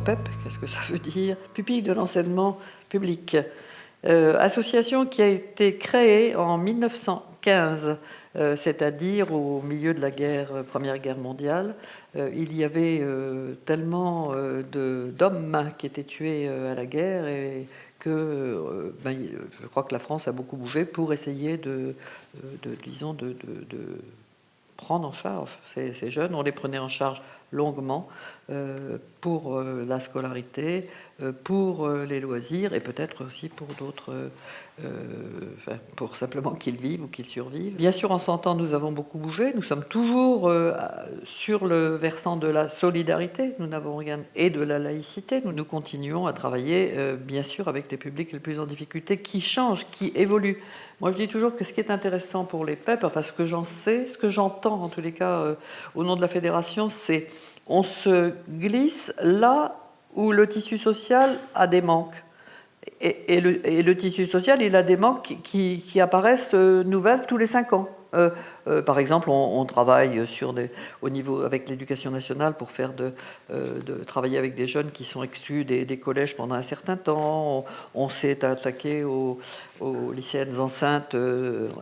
PEP, qu'est-ce que ça veut dire? Pupille de l'enseignement public. Association qui a été créée en 1915, c'est-à-dire au milieu de la Première Guerre mondiale. Il y avait tellement d'hommes qui étaient tués à la guerre et que je crois que la France a beaucoup bougé pour essayer de prendre en charge ces jeunes. On les prenait en charge longuement pour la scolarité, pour les loisirs et peut-être aussi pour d'autres, pour simplement qu'ils vivent ou qu'ils survivent. Bien sûr, en 100 ans, nous avons beaucoup bougé. Nous sommes toujours sur le versant de la solidarité. Nous n'avons rien, et de la laïcité. Nous continuons à travailler, bien sûr, avec les publics les plus en difficulté, qui changent, qui évoluent. Moi, je dis toujours que ce qui est intéressant pour les PEP, enfin ce que j'en sais, ce que j'entends en tous les cas au nom de la fédération, c'est on se glisse là où le tissu social a des manques. Et le tissu social, il a des manques qui apparaissent nouvelles tous les 5 ans. Par exemple, on travaille au niveau avec l'éducation nationale pour faire de travailler avec des jeunes qui sont exclus des collèges pendant un certain temps. On s'est attaqué aux lycéennes enceintes.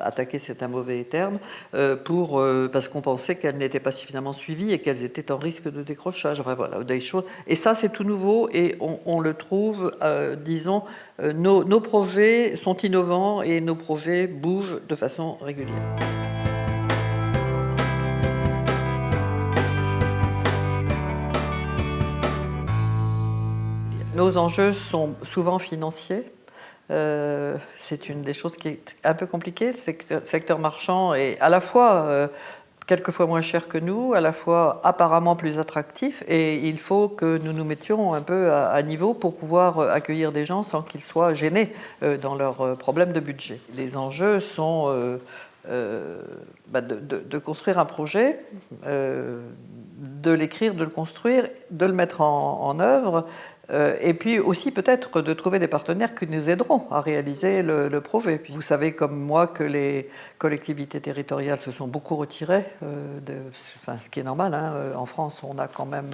Attaquer, c'est un mauvais terme, parce qu'on pensait qu'elles n'étaient pas suffisamment suivies et qu'elles étaient en risque de décrochage. Enfin voilà, des choses. Et ça, c'est tout nouveau et on le trouve, disons, nos projets sont innovants et nos projets bougent de façon régulière. Nos enjeux sont souvent financiers. C'est une des choses qui est un peu compliquée. Le secteur marchand est à la fois quelquefois moins cher que nous, à la fois apparemment plus attractif, et il faut que nous nous mettions un peu à niveau pour pouvoir accueillir des gens sans qu'ils soient gênés dans leurs problèmes de budget. Les enjeux sont de construire un projet, de l'écrire, de le construire, de le mettre en œuvre, et puis aussi peut-être de trouver des partenaires qui nous aideront à réaliser le projet. Puis vous savez comme moi que les collectivités territoriales se sont beaucoup retirées, ce qui est normal, hein. En France on a quand même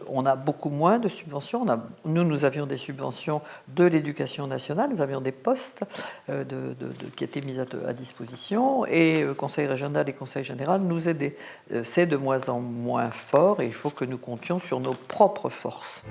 on a beaucoup moins de subventions. Nous avions des subventions de l'éducation nationale, nous avions des postes qui étaient mis à disposition, et Conseil régional et Conseil général nous aidaient. C'est de moins en moins fort et il faut que nous comptions sur nos propres forces.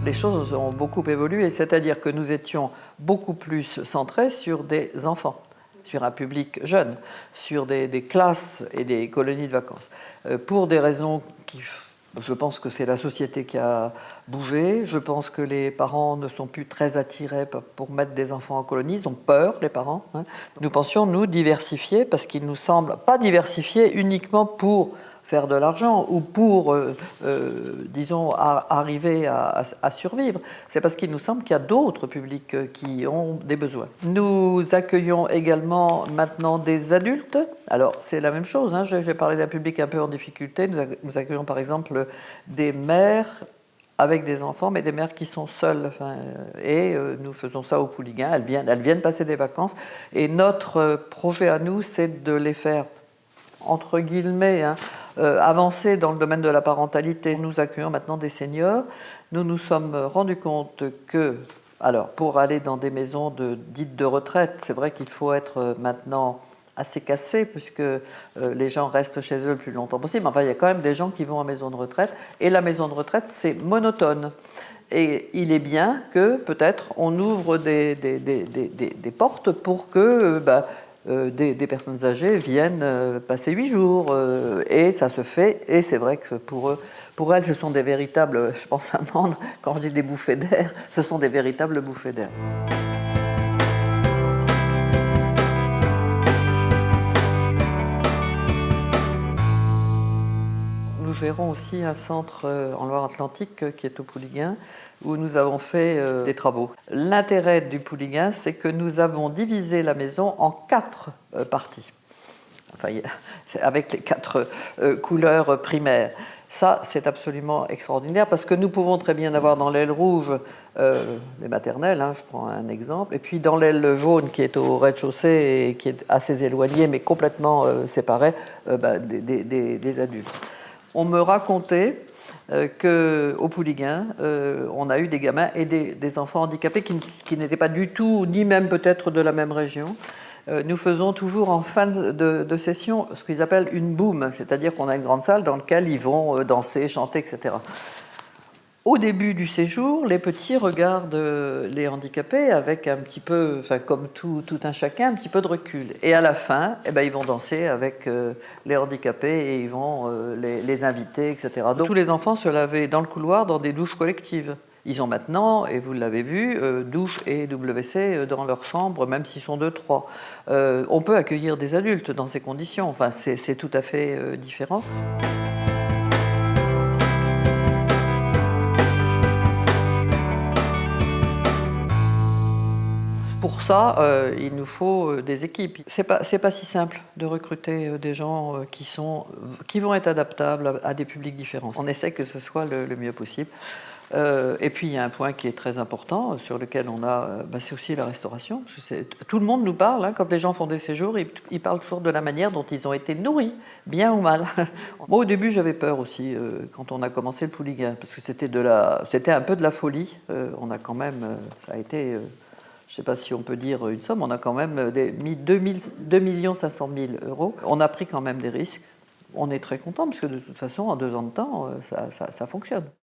Les choses ont beaucoup évolué, c'est-à-dire que nous étions beaucoup plus centrés sur des enfants, sur un public jeune, sur des classes et des colonies de vacances. Pour des raisons je pense que c'est la société qui a bougé. Je pense que les parents ne sont plus très attirés pour mettre des enfants en colonie. Ils ont peur, les parents. Nous pensions, nous, diversifier, parce qu'il nous semble pas diversifier uniquement pour faire de l'argent ou pour, disons, arriver à survivre. C'est parce qu'il nous semble qu'il y a d'autres publics qui ont des besoins. Nous accueillons également maintenant des adultes. Alors, c'est la même chose, hein. J'ai parlé d'un public un peu en difficulté. Nous accueillons par exemple des mères avec des enfants, mais des mères qui sont seules. Et nous faisons ça au Pouliguen. Elles viennent passer des vacances. Et notre projet à nous, c'est de les faire, entre guillemets, avancer dans le domaine de la parentalité. Nous accueillons maintenant des seniors. Nous nous sommes rendus compte que, alors, pour aller dans des maisons dites de retraite, c'est vrai qu'il faut être maintenant assez cassé, puisque les gens restent chez eux le plus longtemps possible. Enfin, il y a quand même des gens qui vont en maison de retraite, et la maison de retraite, c'est monotone. Et il est bien que, peut-être, on ouvre des portes pour que des personnes âgées viennent passer 8 jours, et ça se fait, et c'est vrai que pour elles, ce sont des véritables, je pense à Amande, quand je dis des bouffées d'air, ce sont des véritables bouffées d'air. Nous gérons aussi un centre en Loire-Atlantique qui est au Pouliguen, où nous avons fait des travaux. L'intérêt du Pouliguen, c'est que nous avons divisé la maison en 4 parties. enfin, avec les 4 couleurs primaires. Ça, c'est absolument extraordinaire parce que nous pouvons très bien avoir dans l'aile rouge les maternelles, je prends un exemple, et puis dans l'aile jaune qui est au rez-de-chaussée et qui est assez éloignée mais complètement séparée, des adultes. On me racontait qu'au Pouliguen, on a eu des gamins et des enfants handicapés qui n'étaient pas du tout, ni même peut-être de la même région. Nous faisons toujours en fin de session ce qu'ils appellent une boom, c'est-à-dire qu'on a une grande salle dans laquelle ils vont danser, chanter, etc. Au début du séjour, les petits regardent les handicapés avec un petit peu, enfin comme tout un chacun, un petit peu de recul. Et à la fin, ils vont danser avec les handicapés et ils vont les inviter, etc. Donc tous les enfants se lavaient dans le couloir dans des douches collectives. Ils ont maintenant, et vous l'avez vu, douche et WC dans leur chambre, même s'ils sont 2-3. On peut accueillir des adultes dans ces conditions. Enfin, c'est tout à fait différent. Pour ça, il nous faut des équipes. C'est pas si simple de recruter des gens qui vont être adaptables à des publics différents. On essaie que ce soit le mieux possible. Et puis il y a un point qui est très important sur lequel c'est aussi la restauration. Tout le monde nous parle, quand les gens font des séjours, ils parlent toujours de la manière dont ils ont été nourris, bien ou mal. Moi au début j'avais peur aussi quand on a commencé le Pouliguen, parce que c'était un peu de la folie. On a quand même, ça a été, je ne sais pas si on peut dire une somme, on a quand même mis 2 500 000 €. On a pris quand même des risques. On est très content parce que de toute façon, en 2 ans de temps, ça fonctionne.